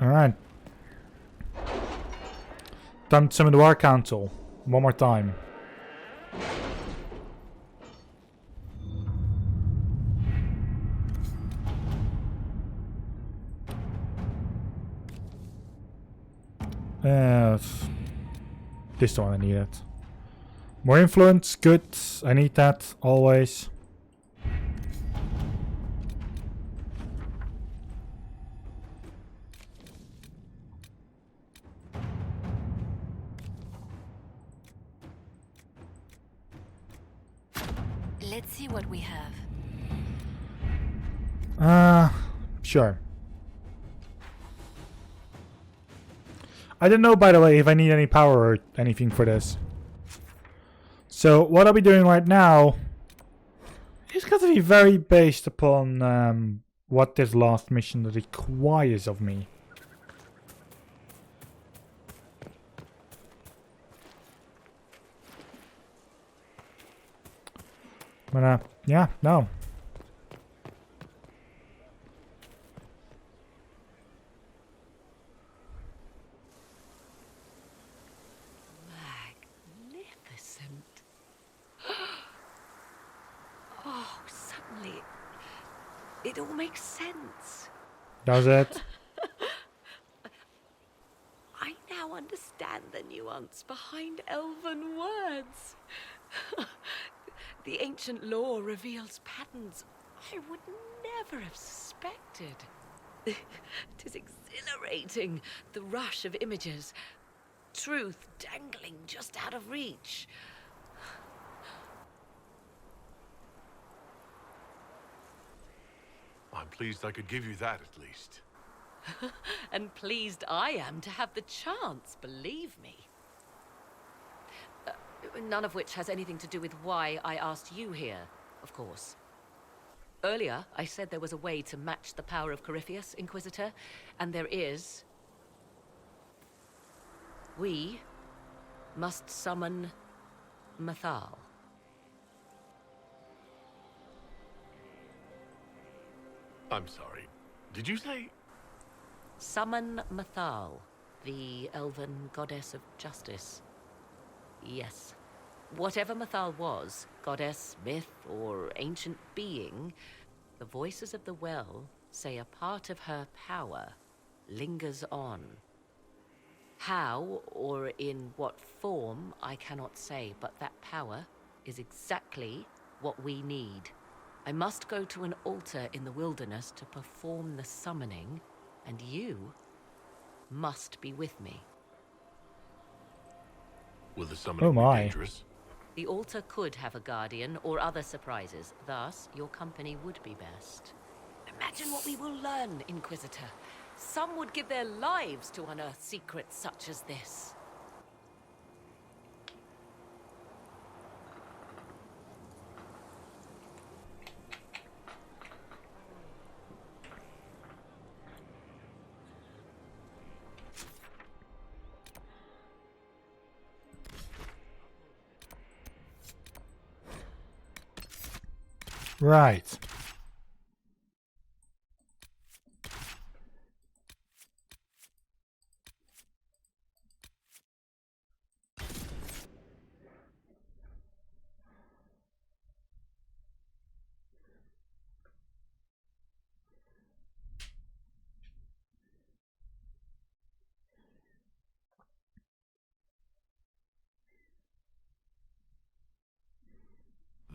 Alright. Time to summon the War Council. One more time. This one I need it. More influence, good. I need that always. Let's see what we have. Sure. I don't know, by the way, if I need any power or anything for this. So what I'll be doing right now is going to be very based upon what this last mission requires of me. But yeah, no. It all makes sense. Does it? I now understand the nuance behind elven words. The ancient lore reveals patterns I would never have suspected. It is exhilarating, the rush of images, truth dangling just out of reach. I'm pleased I could give you that at least. And pleased I am to have the chance, believe me. None of which has anything to do with why I asked you here, of course. Earlier, I said there was a way to match the power of Corypheus, Inquisitor, and there is. We must summon Mathal. I'm sorry. Did you say? Summon Mathal, the elven goddess of justice. Yes. Whatever Mathal was, goddess, myth, or ancient being, the voices of the well say a part of her power lingers on. How, or in what form, I cannot say, but that power is exactly what we need. I must go to an altar in the wilderness to perform the summoning, and you must be with me. Will the summoning be dangerous? The altar could have a guardian or other surprises, thus your company would be best. Imagine what we will learn, Inquisitor. Some would give their lives to unearth secrets such as this. Right.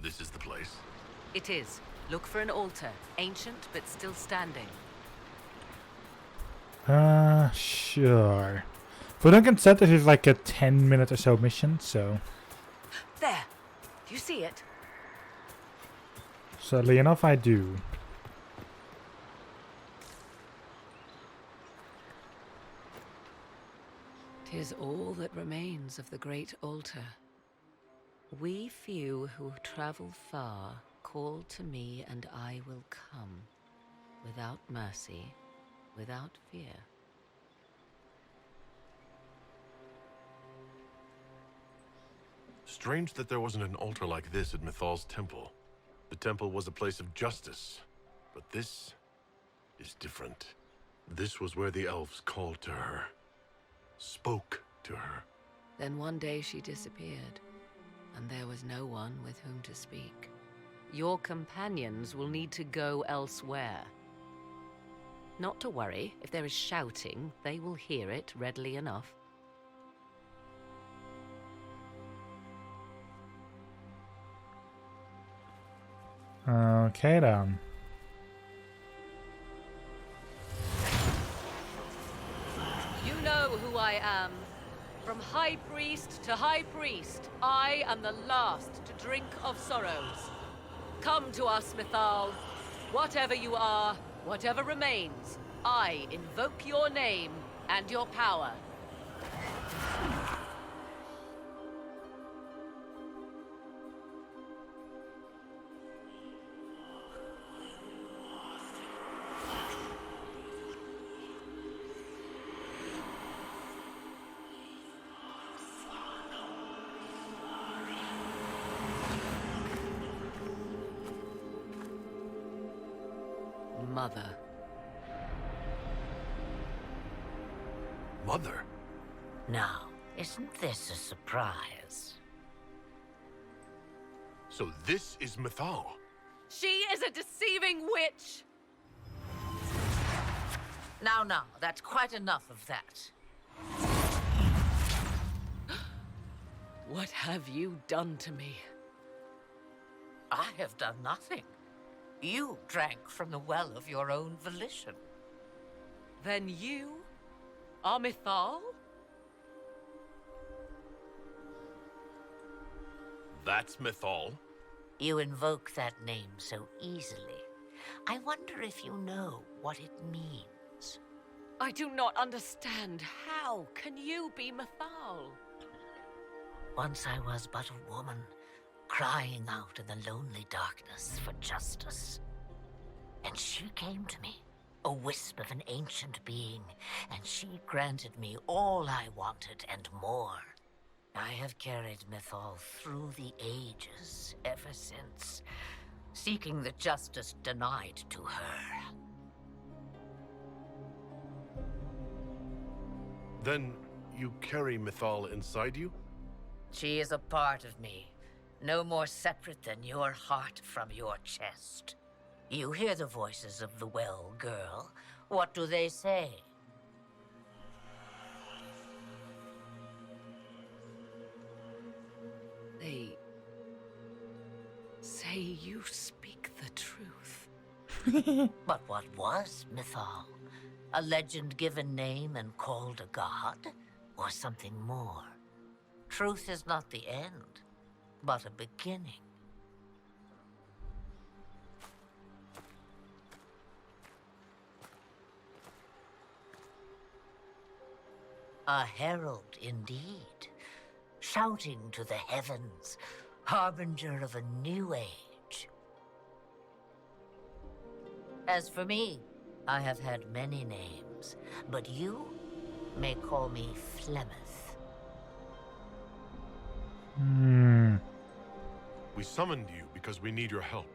This is the place. It is. Look for an altar, ancient but still standing. Sure. For Duncan said this is like a 10-minute or so mission, so... There! Do you see it? Sadly enough, I do. 'Tis all that remains of the great altar. We few who travel far call to me and I will come, without mercy, without fear. Strange that there wasn't an altar like this at Mathal's temple. The temple was a place of justice, but this is different. This was where the elves called to her. Spoke to her. Then one day she disappeared, and there was no one with whom to speak. Your companions will need to go elsewhere. Not to worry, if there is shouting, they will hear it readily enough. Okay then. You know who I am. From High Priest to High Priest, I am the last to drink of sorrows. Come to us, Mythal. Whatever you are, whatever remains, I invoke your name and your power. Mother. Mother? Now, isn't this a surprise? So this is Mythal. She is a deceiving witch! Now, that's quite enough of that. What have you done to me? I have done nothing. You drank from the well of your own volition. Then you are Mythal? That's Mythal? You invoke that name so easily. I wonder if you know what it means. I do not understand. How can you be Mythal? Once I was but a woman, crying out in the lonely darkness for justice. And she came to me, a wisp of an ancient being, and she granted me all I wanted and more. I have carried Mythal through the ages ever since, seeking the justice denied to her. Then you carry Mythal inside you? She is a part of me, no more separate than your heart from your chest. You hear the voices of the well, girl. What do they say? They say you speak the truth. But what was Mythal? A legend given name and called a god? Or something more? Truth is not the end, but a beginning. A herald indeed, shouting to the heavens, harbinger of a new age. As for me, I have had many names, but you may call me Flemeth. We summoned you because we need your help.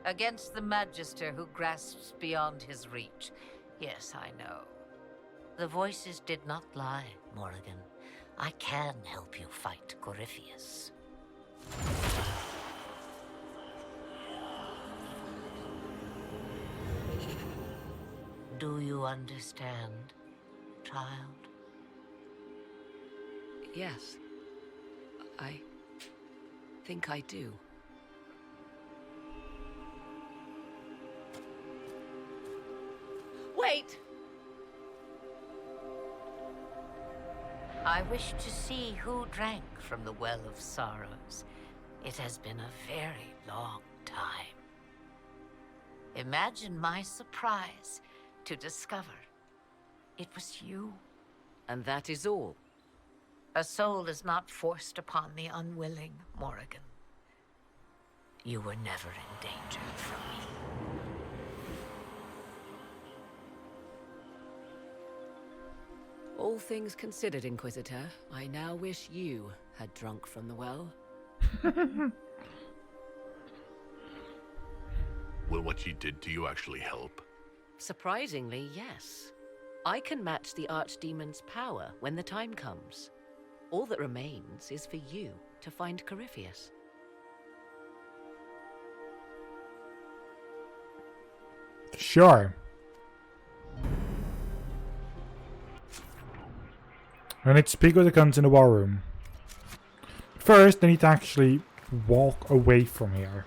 Against the Magister who grasps beyond his reach. Yes, I know. The voices did not lie, Morrigan. I can help you fight Corypheus. Do you understand, child? Yes. I think I do. Wait! I wish to see who drank from the Well of Sorrows. It has been a very long time. Imagine my surprise to discover it was you. And that is all. A soul is not forced upon the unwilling, Morrigan. You were never in danger from me. All things considered, Inquisitor, I now wish you had drunk from the well. Will what she did to you actually help? Surprisingly, yes. I can match the Archdemon's power when the time comes. All that remains is for you to find Corypheus. Sure. I need to speak with the guns in the war room. First, I need to actually walk away from here.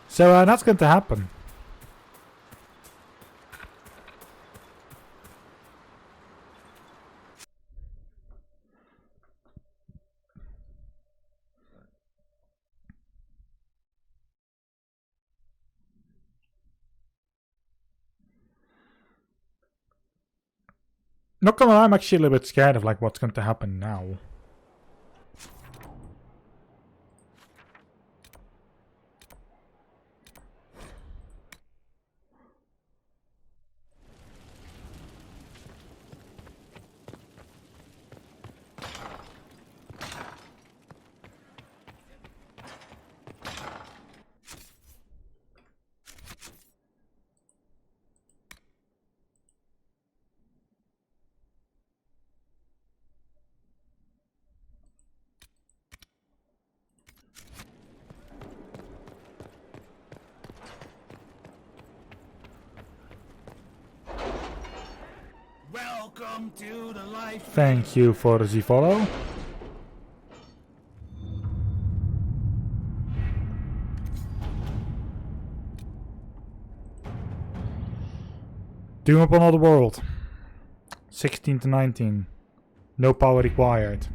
So that's going to happen. Not gonna lie, I'm actually a little bit scared of like what's going to happen now. Welcome to the life. Thank you for the follow. Doom upon all the world. 16 to 19. No power required.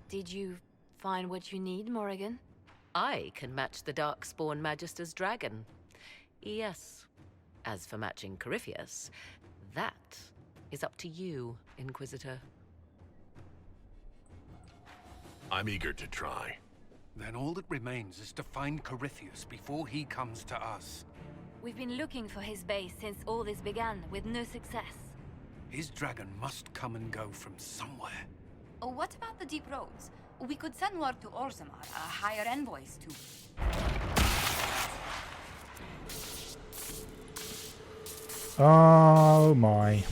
Did you find what you need, Morrigan? I can match the Darkspawn Magister's dragon. Yes. As for matching Corypheus, that is up to you, Inquisitor. I'm eager to try. Then all that remains is to find Corypheus before he comes to us. We've been looking for his base since all this began, with no success. His dragon must come and go from somewhere. Oh, what about the deep roads? We could send word to Orzammar, hire envoys to... Oh my.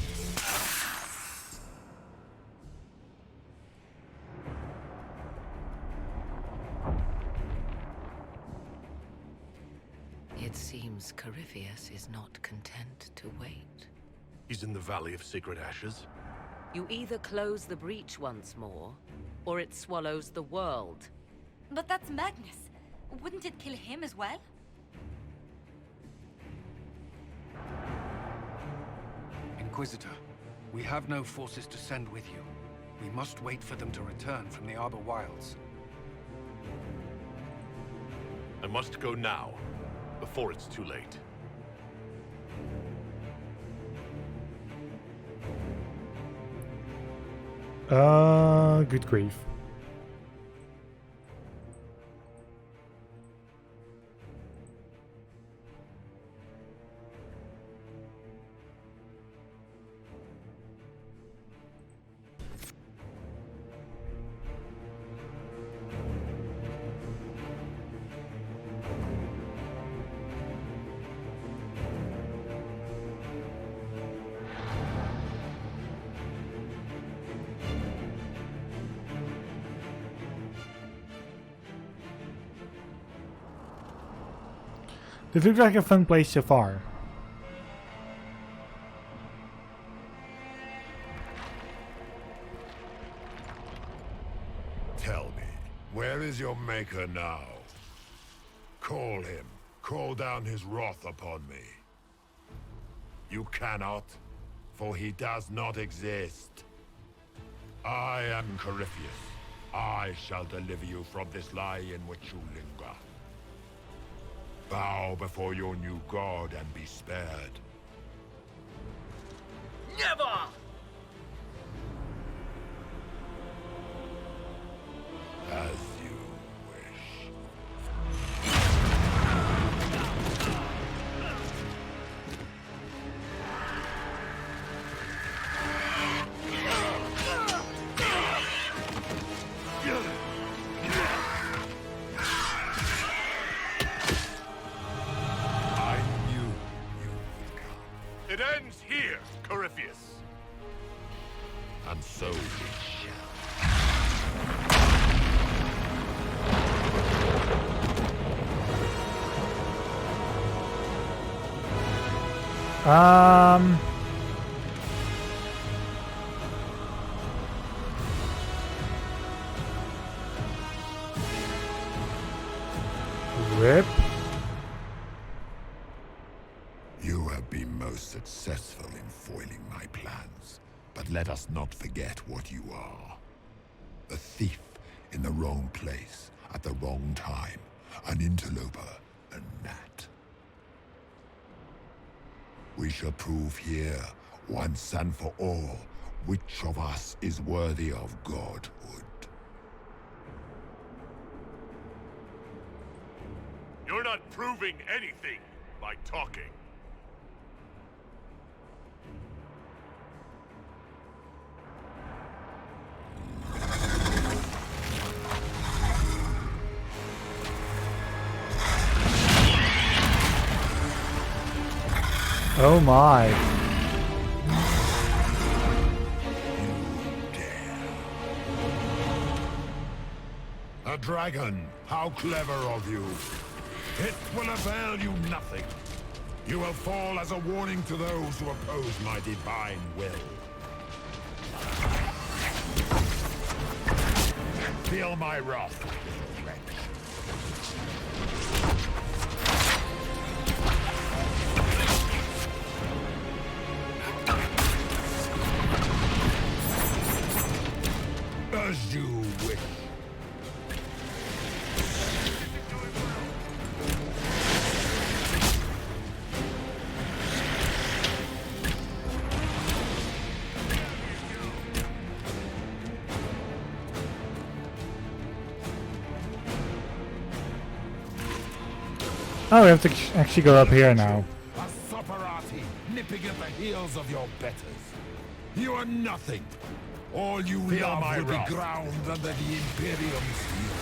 It seems Corypheus is not content to wait. He's in the Valley of Sacred Ashes. You either close the breach once more, or it swallows the world. But that's Magnus. Wouldn't it kill him as well? Inquisitor, we have no forces to send with you. We must wait for them to return from the Arbor Wilds. I must go now, before it's too late. Good grief. This looks like a fun place so far. Tell me, where is your maker now? Call him. Call down his wrath upon me. You cannot, for he does not exist. I am Corypheus. I shall deliver you from this lie in which you linger. Bow before your new god and be spared. Never! As you wish. and so we shall. Rip. You have been most successful in foiling my plans, but let us not forget what you are. A thief in the wrong place at the wrong time, an interloper, a gnat. We shall prove here, once and for all, which of us is worthy of godhood. You're not proving anything by talking. Oh my. A dragon! How clever of you! It will avail you nothing. You will fall as a warning to those who oppose my divine will. Feel my wrath, little wretch. As you wish. Oh, we have to actually go up here now. A sopperati nipping at the heels of your betters. You are nothing. All you love will be ground under the Imperium's heel.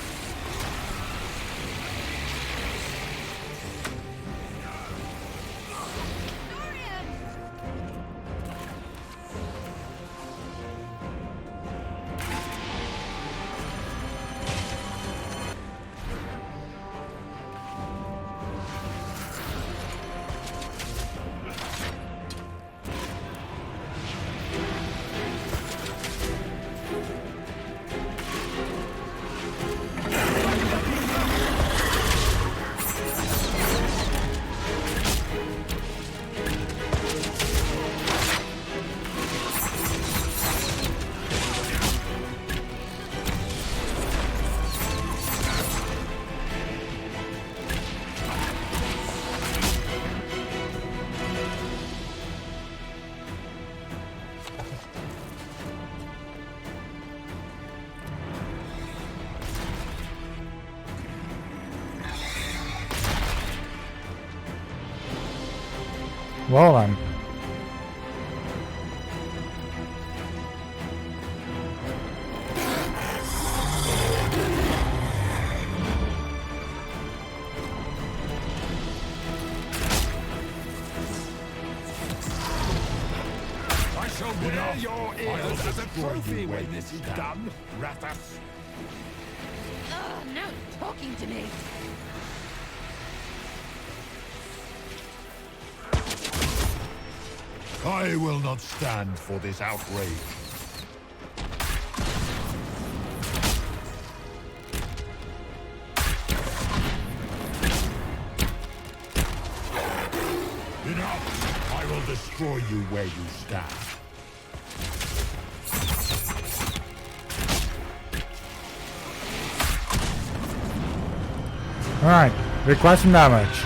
Well then. I shall wear your ears as a trophy when this is done, Raptr. No talking to me. I will not stand for this outrage. Enough! I will destroy you where you stand. Alright, request some damage.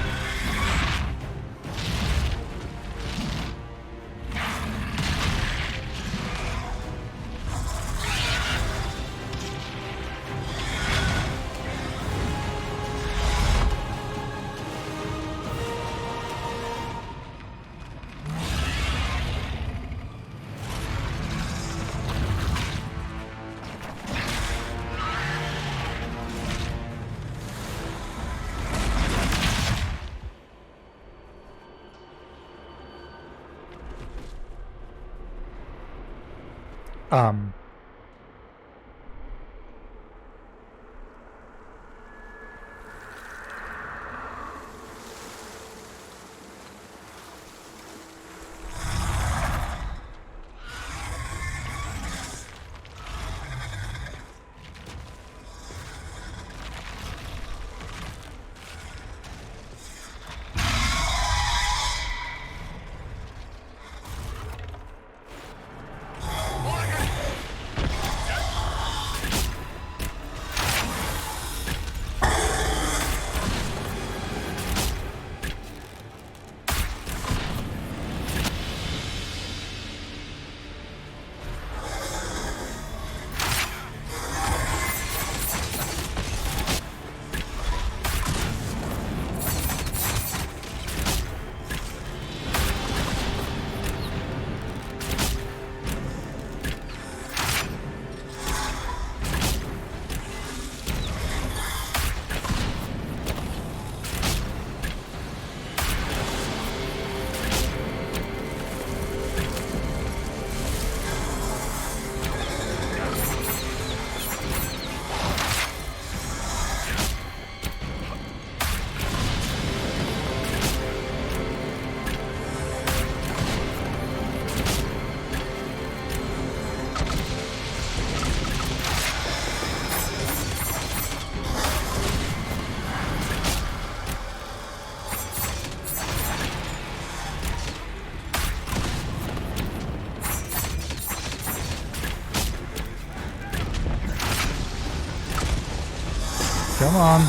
Come on.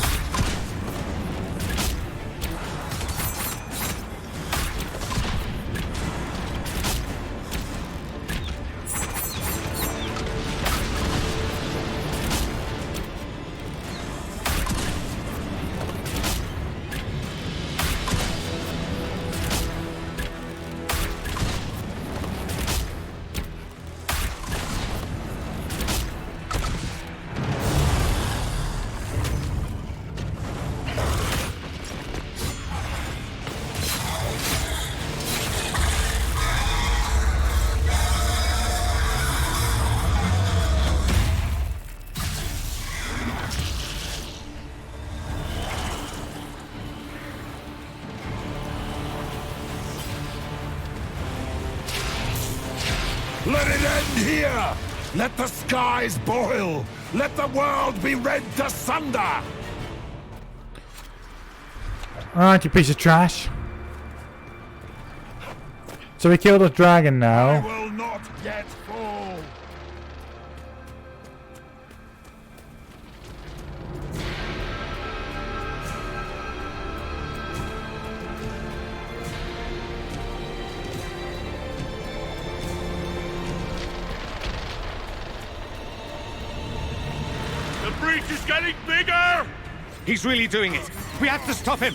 Let it end here! Let the skies boil! Let the world be rent asunder! Alright, you piece of trash. So we killed a dragon I now. will not yet fall! The breach is getting bigger! He's really doing it. We have to stop him.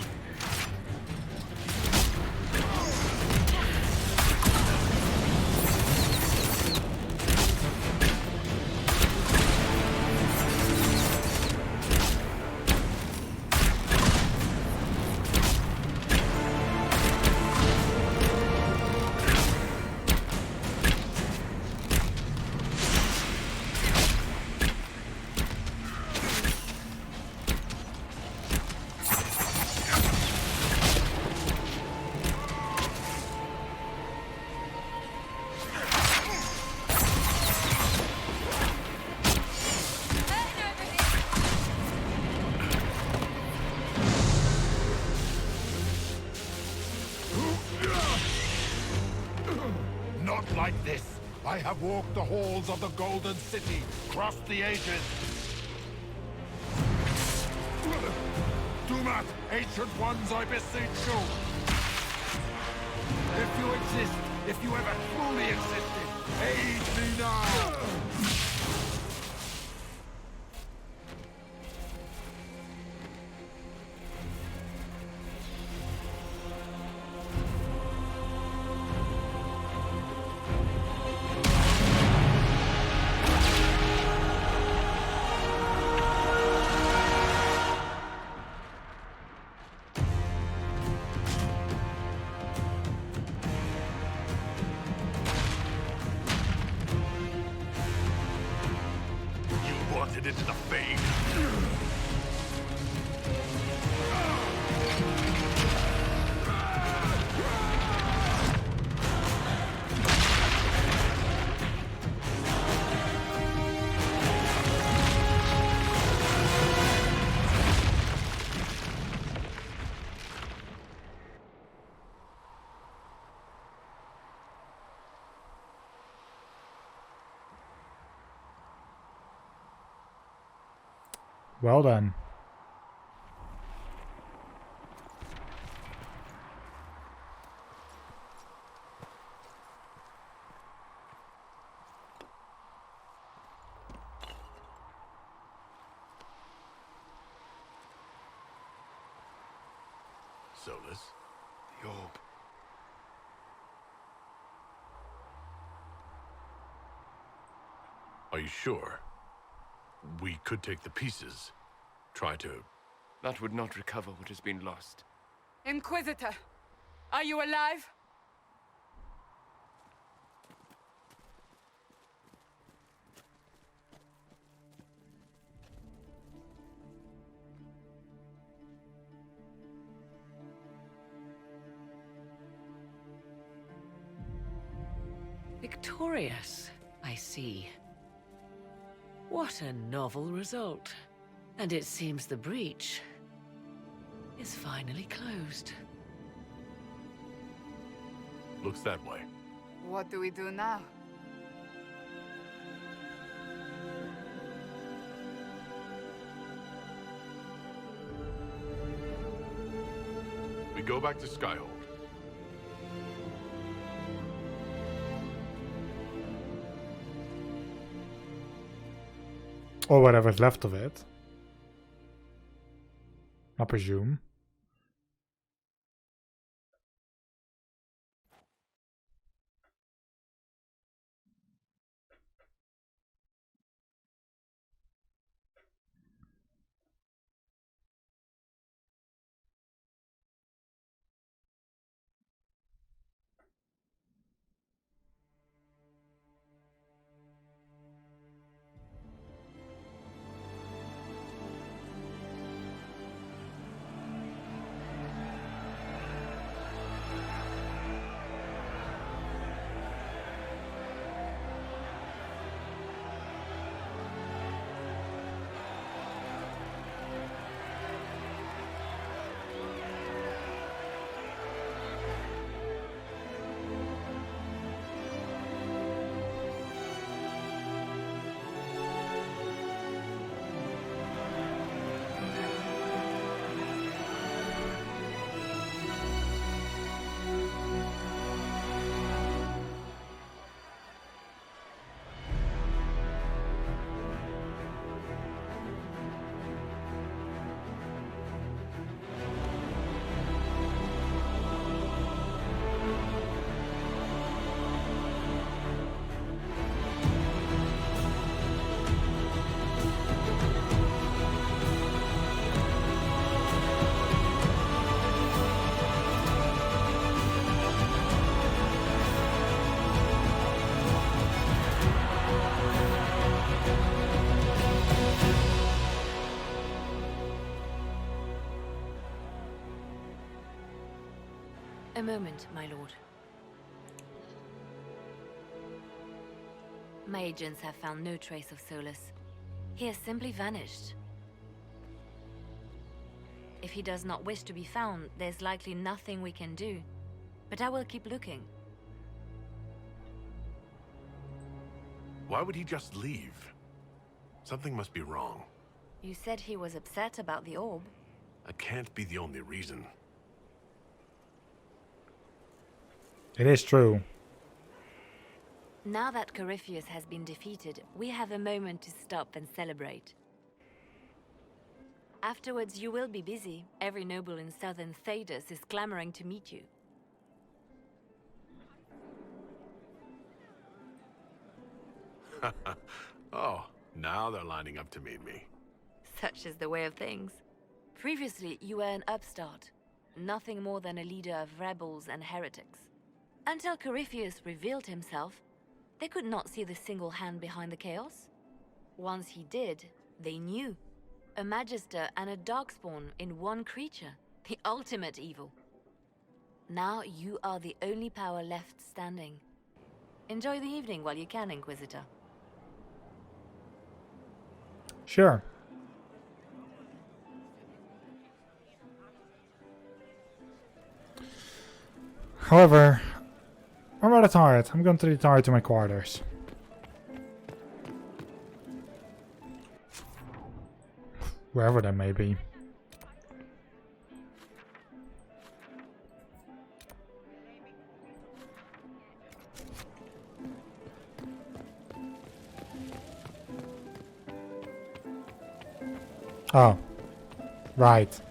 Not like this! I have walked the halls of the Golden City, crossed the ages. Dumat, ancient ones, I beseech you! If you exist, if you ever truly existed, aid me now! melted into the fade. Well done. Solus, The orb. are you sure? We could take the pieces. Try to... That would not recover what has been lost. Inquisitor, are you alive? Victorious, I see. What a novel result. And it seems the breach is finally closed. Looks that way. What do we do now? We go back to Skyhold. Or whatever's left of it. I presume. A moment, my lord. My agents have found no trace of Solus. He has simply vanished. If he does not wish to be found, there's likely nothing we can do. But I will keep looking. Why would he just leave? Something must be wrong. You said he was upset about the orb. That can't be the only reason. It is true. Now that Corypheus has been defeated, we have a moment to stop and celebrate. Afterwards, you will be busy. Every noble in southern Thedas is clamoring to meet you. Oh, now they're lining up to meet me. Such is the way of things. Previously, you were an upstart, nothing more than a leader of rebels and heretics. Until Corypheus revealed himself, they could not see the single hand behind the chaos. Once he did, They knew. A Magister and a Darkspawn in one creature. The ultimate evil. Now you are the only power left standing. Enjoy the evening while you can, Inquisitor. Sure. However, I'm rather tired. I'm going to retire to my quarters. Wherever they may be. Oh. Right.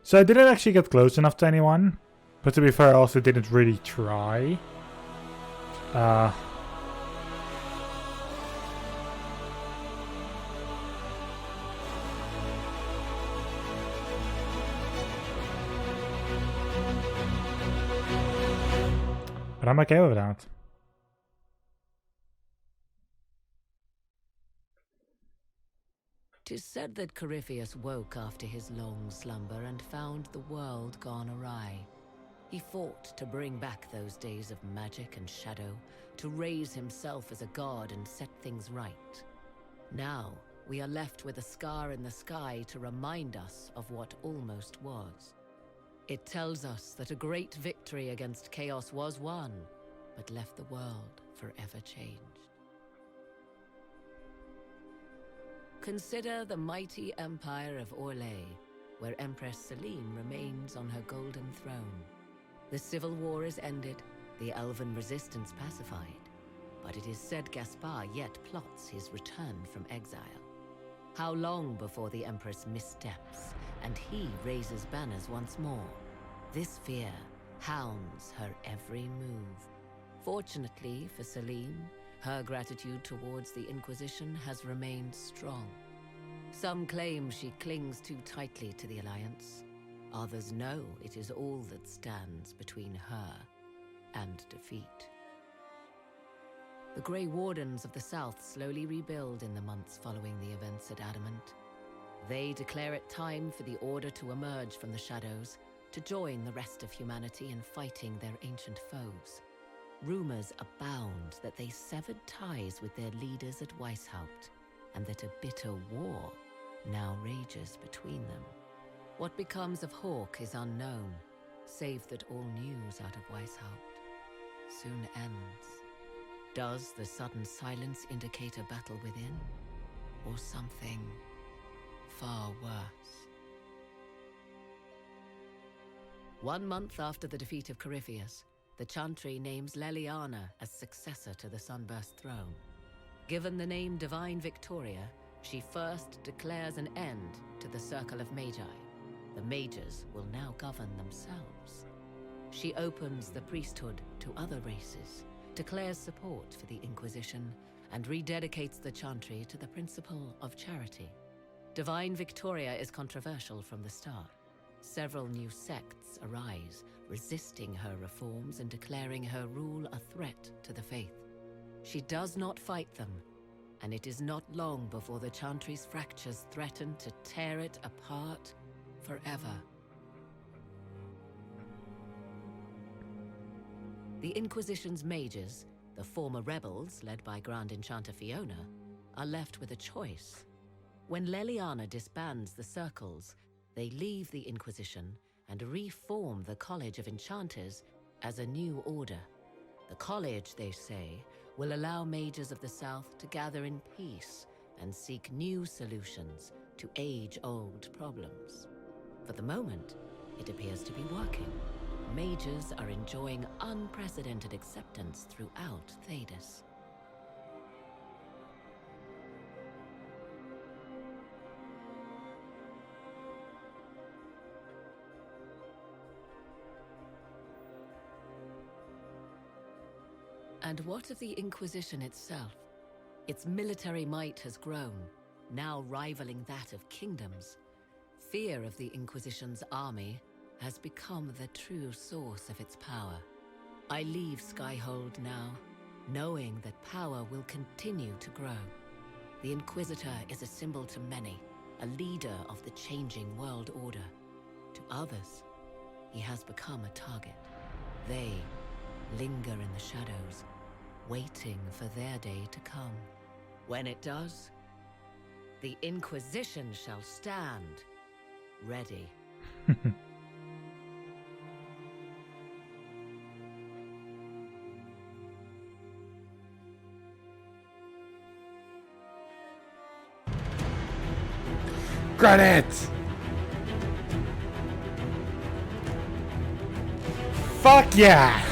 So I didn't actually get close enough to anyone, but to be fair, I also didn't really try. But I'm okay with that. Tis said that Corypheus woke after his long slumber and found the world gone awry. He fought to bring back those days of magic and shadow, to raise himself as a god and set things right. Now, we are left with a scar in the sky to remind us of what almost was. It tells us that a great victory against chaos was won, but left the world forever changed. Consider the mighty empire of Orlais, where Empress Celine remains on her golden throne. The civil war is ended, the elven resistance pacified, but it is said Gaspar yet plots his return from exile. How long before the Empress missteps, and he raises banners once more? This fear hounds her every move. Fortunately for Celine, her gratitude towards the Inquisition has remained strong. Some claim she clings too tightly to the Alliance. Others know it is all that stands between her and defeat. The Grey Wardens of the South slowly rebuild in the months following the events at Adamant. They declare it time for the Order to emerge from the shadows, to join the rest of humanity in fighting their ancient foes. Rumors abound that they severed ties with their leaders at Weishaupt, and that a bitter war now rages between them. What becomes of Hawke is unknown, save that all news out of Weishaupt soon ends. Does the sudden silence indicate a battle within, or something far worse? 1 month after the defeat of Corypheus, the Chantry names Leliana as successor to the Sunburst throne. Given the name Divine Victoria, she first declares an end to the Circle of Magi. The Mages will now govern themselves. She opens the priesthood to other races, declares support for the Inquisition, and rededicates the Chantry to the principle of charity. Divine Victoria is controversial from the start. Several new sects arise, resisting her reforms and declaring her rule a threat to the faith. She does not fight them, and it is not long before the Chantry's fractures threaten to tear it apart forever. The Inquisition's mages, the former rebels led by Grand Enchanter Fiona, are left with a choice. When Leliana disbands the circles, they leave the Inquisition and reform the College of Enchanters as a new order. The college, they say, will allow mages of the South to gather in peace and seek new solutions to age-old problems. For the moment, it appears to be working. Mages are enjoying unprecedented acceptance throughout Thedas. And what of the Inquisition itself? Its military might has grown, now rivaling that of kingdoms. Fear of the Inquisition's army has become the true source of its power. I leave Skyhold now, knowing that power will continue to grow. The Inquisitor is a symbol to many, a leader of the changing world order. To others, he has become a target. They linger in the shadows, waiting for their day to come. When it does, the Inquisition shall stand ready. Credits! Fuck yeah!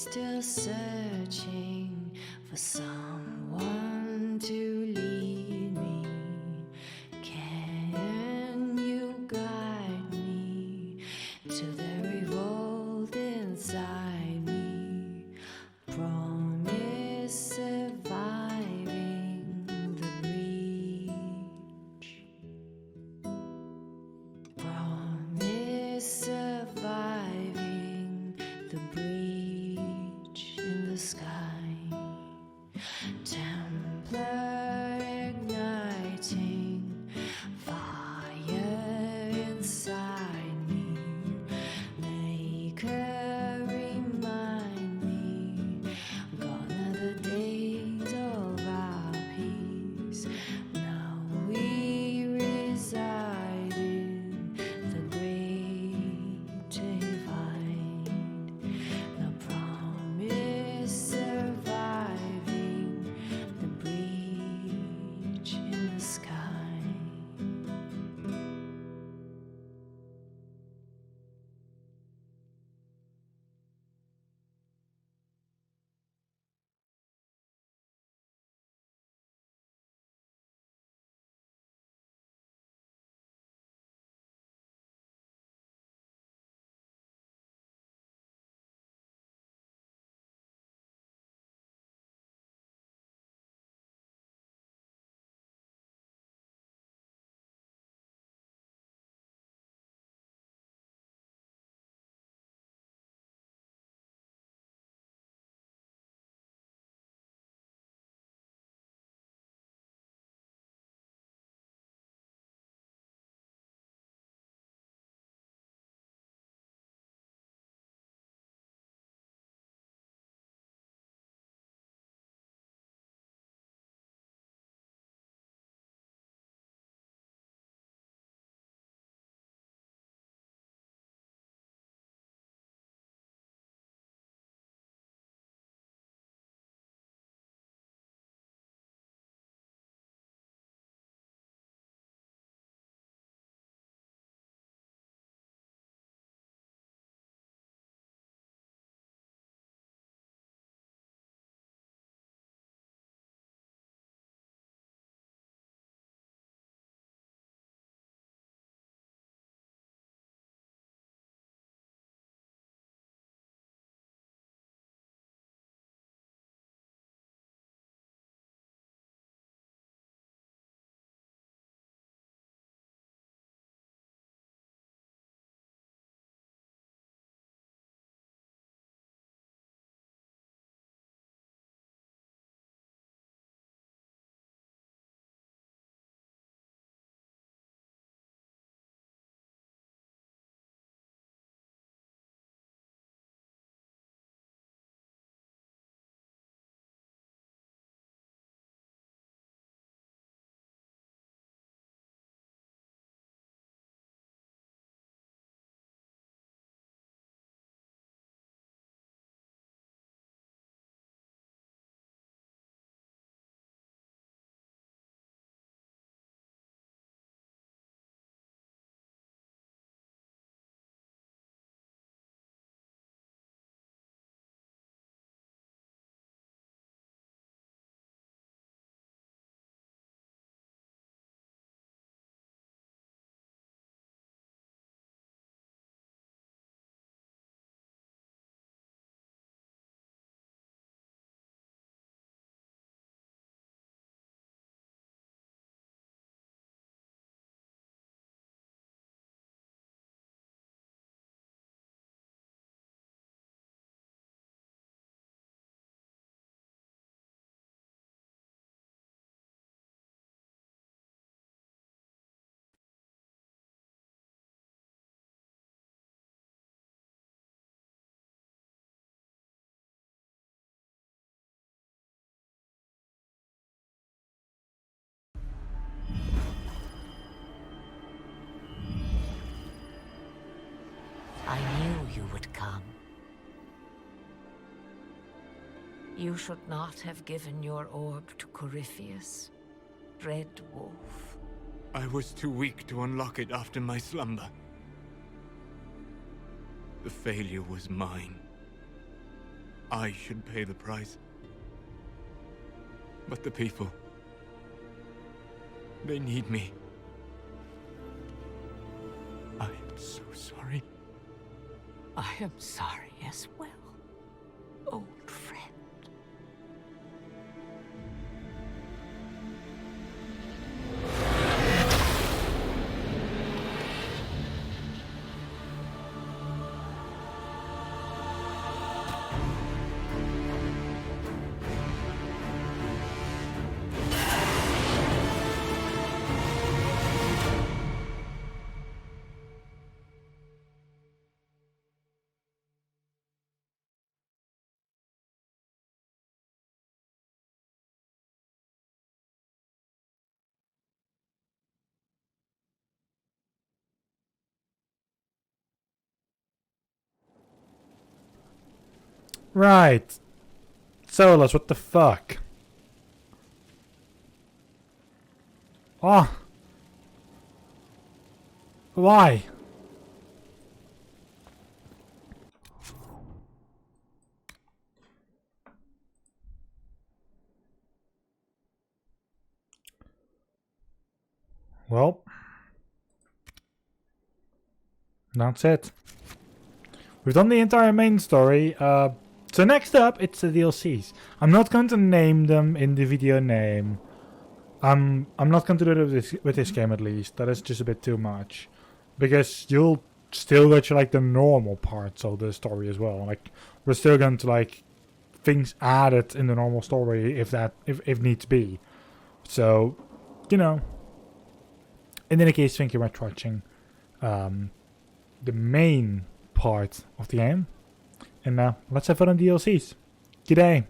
still searching for someone to lead me? Can you guide me to the revolt inside me? Promise surviving the breach. Promise surviving the breach in the sky. Templar igniting fire inside me. Maker remind me, gone are the days of our peace. Now we reside in the great divide. The promise surviving the breach in the sky. I knew you would come. You should not have given your orb to Corypheus, Red Wolf. I was too weak to unlock it after my slumber. The failure was mine. I should pay the price. But the people, they need me. I am so sorry. I am sorry as well, old friend. Right. Solus, what the fuck? Oh. Why? Well. That's it. We've done the entire main story. So next up, it's the DLCs. I'm not going to name them in the video name. I'm not going to do it with this game at least. That is just a bit too much, because you'll still get like the normal parts of the story as well. Like we're still going to like things added in the normal story if needs be. So, you know. In any case, thank you very much for watching the main part of the game. And let's have fun on DLCs. G'day.